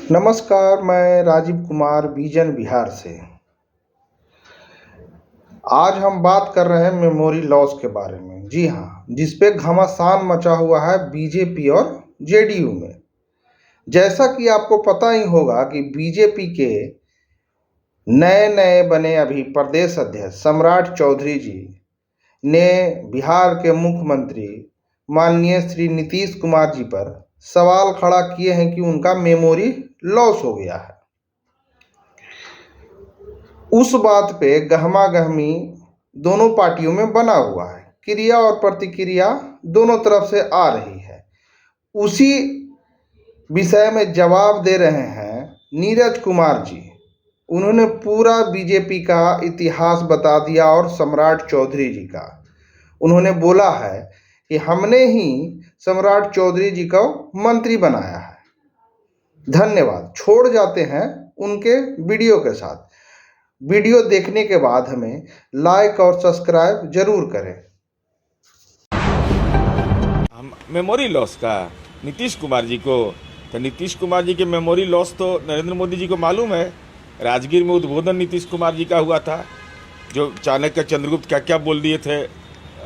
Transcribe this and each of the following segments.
नमस्कार, मैं राजीव कुमार बीजन बिहार से। आज हम बात कर रहे हैं मेमोरी लॉस के बारे में। जी हाँ, जिस पे घमासान मचा हुआ है बीजेपी और जेडीयू में। जैसा कि आपको पता ही होगा कि बीजेपी के नए नए बने अभी प्रदेश अध्यक्ष सम्राट चौधरी जी ने बिहार के मुख्यमंत्री माननीय श्री नीतीश कुमार जी पर सवाल खड़ा किए हैं कि उनका मेमोरी लॉस हो गया है। उस बात पे गहमा-गहमी दोनों पार्टियों में बना हुआ है। क्रिया और प्रतिक्रिया दोनों तरफ से आ रही है। उसी विषय में जवाब दे रहे हैं नीरज कुमार जी। उन्होंने पूरा बीजेपी का इतिहास बता दिया और सम्राट चौधरी जी का। उन्होंने बोला है कि हमने ही सम्राट चौधरी जी को मंत्री बनाया है। धन्यवाद। छोड़ जाते हैं उनके वीडियो के साथ। वीडियो देखने के बाद हमें लाइक और सब्सक्राइब जरूर करें। हम मेमोरी लॉस का नीतीश कुमार जी को, तो नीतीश कुमार जी के मेमोरी लॉस तो नरेंद्र मोदी जी को मालूम है। राजगीर में उद्बोधन नीतीश कुमार जी का हुआ था, जो चाणक्य चंद्रगुप्त क्या क्या बोल दिए थे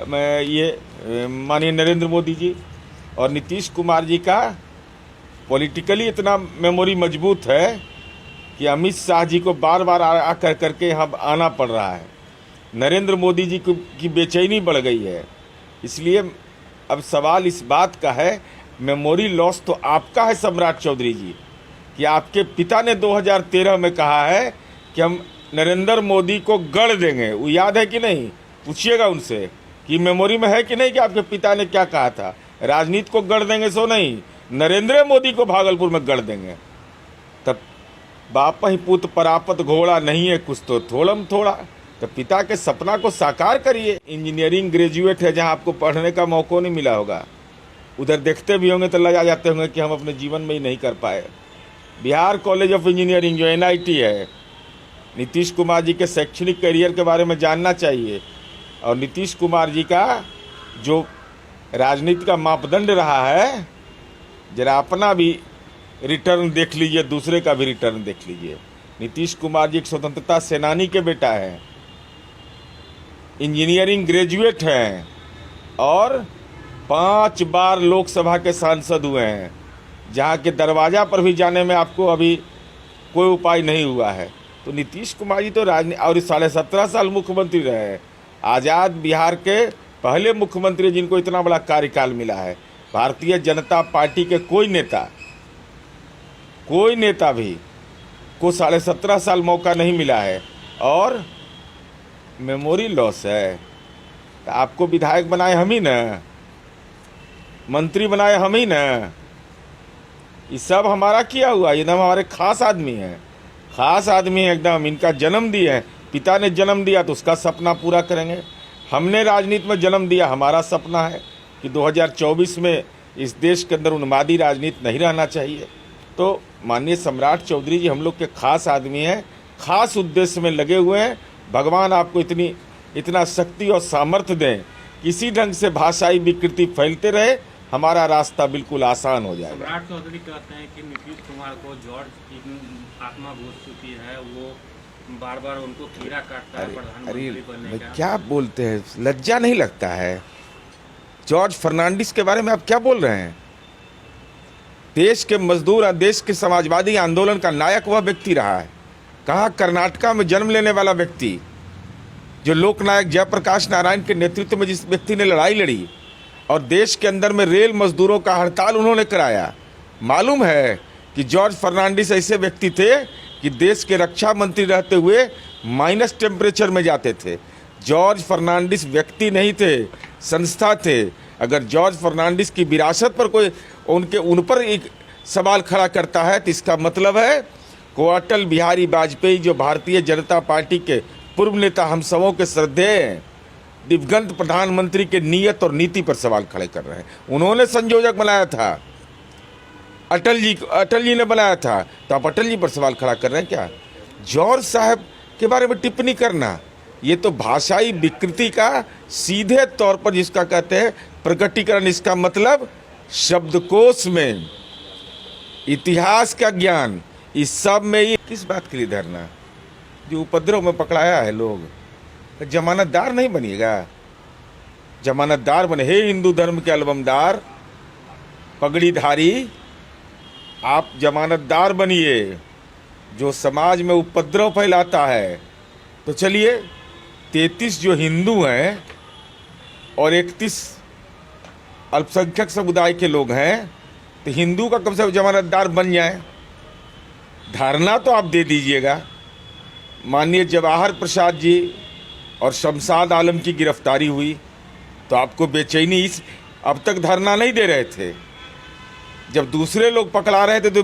माननीय नरेंद्र मोदी जी। और नीतीश कुमार जी का पॉलिटिकली इतना मेमोरी मजबूत है कि अमित शाह जी को बार बार आकर करके यहाँ आना पड़ रहा है। नरेंद्र मोदी जी की बेचैनी बढ़ गई है। इसलिए अब सवाल इस बात का है, मेमोरी लॉस तो आपका है सम्राट चौधरी जी, कि आपके पिता ने 2013 में कहा है कि हम नरेंद्र मोदी को गढ़ देंगे। वो याद है कि नहीं? पूछिएगा उनसे कि मेमोरी में है कि नहीं कि आपके पिता ने क्या कहा था। राजनीति को गढ़ देंगे सो नहीं, नरेंद्र मोदी को भागलपुर में गढ़ देंगे। तब बाप ही पुत परापत घोड़ा नहीं है कुछ तो थोड़म थोड़ा। तो पिता के सपना को साकार करिए। इंजीनियरिंग ग्रेजुएट है, जहां आपको पढ़ने का मौका नहीं मिला होगा, उधर देखते भी होंगे तो लजा जाते होंगे कि हम अपने जीवन में ही नहीं कर पाए। बिहार कॉलेज ऑफ इंजीनियरिंग जो NIT है, नीतीश कुमार जी के शैक्षणिक करियर के बारे में जानना चाहिए। और नीतीश कुमार जी का जो राजनीति का मापदंड रहा है, जरा अपना भी रिटर्न देख लीजिए, दूसरे का भी रिटर्न देख लीजिए। नीतीश कुमार जी एक स्वतंत्रता सेनानी के बेटा है, इंजीनियरिंग ग्रेजुएट हैं और 5 बार लोकसभा के सांसद हुए हैं, जहां के दरवाजा पर भी जाने में आपको अभी कोई उपाय नहीं हुआ है। तो नीतीश कुमार जी तो राजनीति और 17.5 साल मुख्यमंत्री रहे हैं। आज़ाद बिहार के पहले मुख्यमंत्री जिनको इतना बड़ा कार्यकाल मिला है। भारतीय जनता पार्टी के कोई नेता भी को 17.5 साल मौका नहीं मिला है और मेमोरी लॉस है। तो आपको विधायक बनाए हम ही ना, मंत्री बनाए हम ही ना। ये सब हमारा किया हुआ, एकदम हमारे खास आदमी हैं, खास आदमी है एकदम। इनका जन्म दिए हैं, पिता ने जन्म दिया तो उसका सपना पूरा करेंगे। हमने राजनीति में जन्म दिया, हमारा सपना है कि 2024 में इस देश के अंदर उन्मादी राजनीति नहीं रहना चाहिए। तो माननीय सम्राट चौधरी जी हम लोग के खास आदमी हैं, खास उद्देश्य में लगे हुए हैं। भगवान आपको इतना शक्ति और सामर्थ्य दें, किसी ढंग से भाषाई विकृति फैलते रहे, हमारा रास्ता बिल्कुल आसान हो जाएगा। सम्राट चौधरी कहते हैं कि नीतीश कुमार को जॉर्ज की आत्मा घुस चुकी है, वो बार बार उनको कीड़ा काटता है प्रधानमंत्री बनने का। क्या बोलते हैं, लज्जा नहीं लगता है? जॉर्ज फर्नांडिस के बारे में आप क्या बोल रहे हैं? देश के मजदूर और देश के समाजवादी आंदोलन का नायक वह व्यक्ति रहा है। कहाँ कर्नाटका में जन्म लेने वाला व्यक्ति, जो लोकनायक जयप्रकाश नारायण के नेतृत्व में जिस व्यक्ति ने लड़ाई लड़ी और देश के अंदर में रेल मजदूरों का हड़ताल उन्होंने कराया। मालूम है कि जॉर्ज फर्नांडिस ऐसे व्यक्ति थे कि देश के रक्षा मंत्री रहते हुए माइनस टेम्परेचर में जाते थे। जॉर्ज फर्नांडिस व्यक्ति नहीं थे, संस्था थे। अगर जॉर्ज फर्नांडिस की विरासत पर कोई उन पर एक सवाल खड़ा करता है तो इसका मतलब है को अटल बिहारी वाजपेयी, जो भारतीय जनता पार्टी के पूर्व नेता, हम सबों के श्रद्धेय दिवंगत प्रधानमंत्री के नियत और नीति पर सवाल खड़े कर रहे हैं। उन्होंने संयोजक बनाया था, अटल जी ने बनाया था, तो आप अटल जी पर सवाल खड़ा कर रहे हैं क्या? जॉर्ज साहब के बारे में टिप्पणी करना, ये तो भाषाई विकृति का सीधे तौर पर जिसका कहते हैं प्रकटीकरण। इसका मतलब शब्दकोश में इतिहास का ज्ञान, इस सब में ये किस बात के लिए धरना? जो उपद्रव में पकड़ाया है लोग, जमानतदार नहीं बनिएगा? जमानतदार बने, हे हिंदू धर्म के अलबमदार, पगड़ीधारी, आप जमानतदार बनिए। जो समाज में उपद्रव फैलाता है, तो चलिए 33 जो हिंदू हैं और 31 अल्पसंख्यक समुदाय के लोग हैं, तो हिंदू का कम से कम जमानतदार बन जाए। धरना तो आप दे दीजिएगा। माननीय जवाहर प्रसाद जी और शमशाद आलम की गिरफ्तारी हुई तो आपको बेचैनी, इस अब तक धरना नहीं दे रहे थे। जब दूसरे लोग पकड़ा रहे थे तो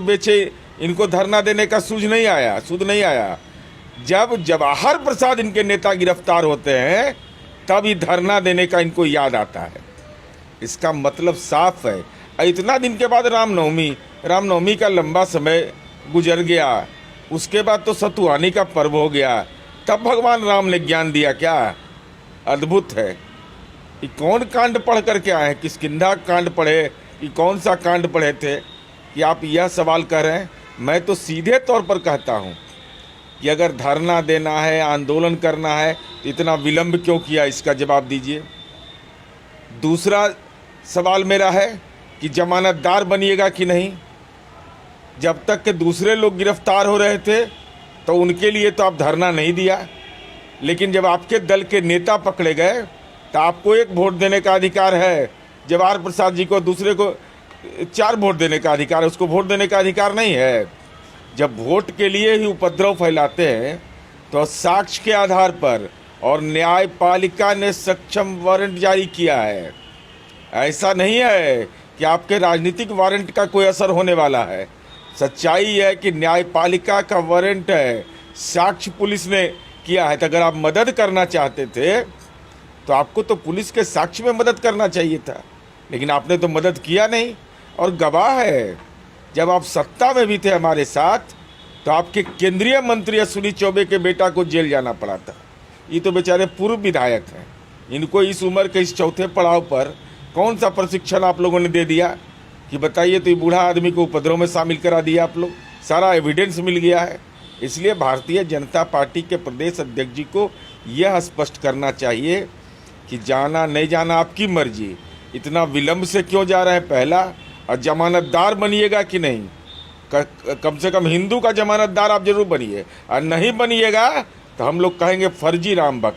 इनको धरना देने का सूझ नहीं आया। जब जवाहर प्रसाद इनके नेता गिरफ्तार होते हैं तब ये धरना देने का इनको याद आता है। इसका मतलब साफ है। इतना दिन के बाद रामनवमी का लंबा समय गुजर गया, उसके बाद तो सतुआनी का पर्व हो गया, तब भगवान राम ने ज्ञान दिया। क्या अद्भुत है। ये कौन कांड पढ़ करके आए हैं? किष्किंधा कांड पढ़े, ये कौन सा कांड पढ़े थे कि आप यह सवाल कर रहे हैं? मैं तो सीधे तौर पर कहता हूँ कि अगर धरना देना है, आंदोलन करना है, तो इतना विलंब क्यों किया? इसका जवाब दीजिए। दूसरा सवाल मेरा है कि जमानतदार बनिएगा कि नहीं? जब तक के दूसरे लोग गिरफ्तार हो रहे थे तो उनके लिए तो आप धरना नहीं दिया, लेकिन जब आपके दल के नेता पकड़े गए तो आपको 1 वोट देने का अधिकार है। जवाहर प्रसाद जी को, दूसरे को 4 वोट देने का अधिकार है, उसको वोट देने का अधिकार नहीं है। जब वोट के लिए ही उपद्रव फैलाते हैं तो साक्ष्य के आधार पर, और न्यायपालिका ने सक्षम वारंट जारी किया है। ऐसा नहीं है कि आपके राजनीतिक वारंट का कोई असर होने वाला है। सच्चाई है कि न्यायपालिका का वारंट है, साक्ष्य पुलिस ने किया है। तो अगर आप मदद करना चाहते थे तो आपको तो पुलिस के साक्ष्य में मदद करना चाहिए था, लेकिन आपने तो मदद किया नहीं। और गवाह है, जब आप सत्ता में भी थे हमारे साथ तो आपके केंद्रीय मंत्री अश्विनी चौबे के बेटा को जेल जाना पड़ा था। ये तो बेचारे पूर्व विधायक हैं, इनको इस उम्र के इस चौथे पड़ाव पर कौन सा प्रशिक्षण आप लोगों ने दे दिया कि बताइए? तो ये बूढ़ा आदमी को उपद्रव में शामिल करा दिया आप लोग। सारा एविडेंस मिल गया है। इसलिए भारतीय जनता पार्टी के प्रदेश अध्यक्ष जी को यह स्पष्ट करना चाहिए कि जाना नहीं जाना आपकी मर्जी, इतना विलंब से क्यों जा रहे हैं? पहला, और जमानतदार बनिएगा कि नहीं? कम से कम हिंदू का जमानतदार आप जरूर बनिए, और नहीं बनिएगा तो हम लोग कहेंगे फर्जी राम भक्त।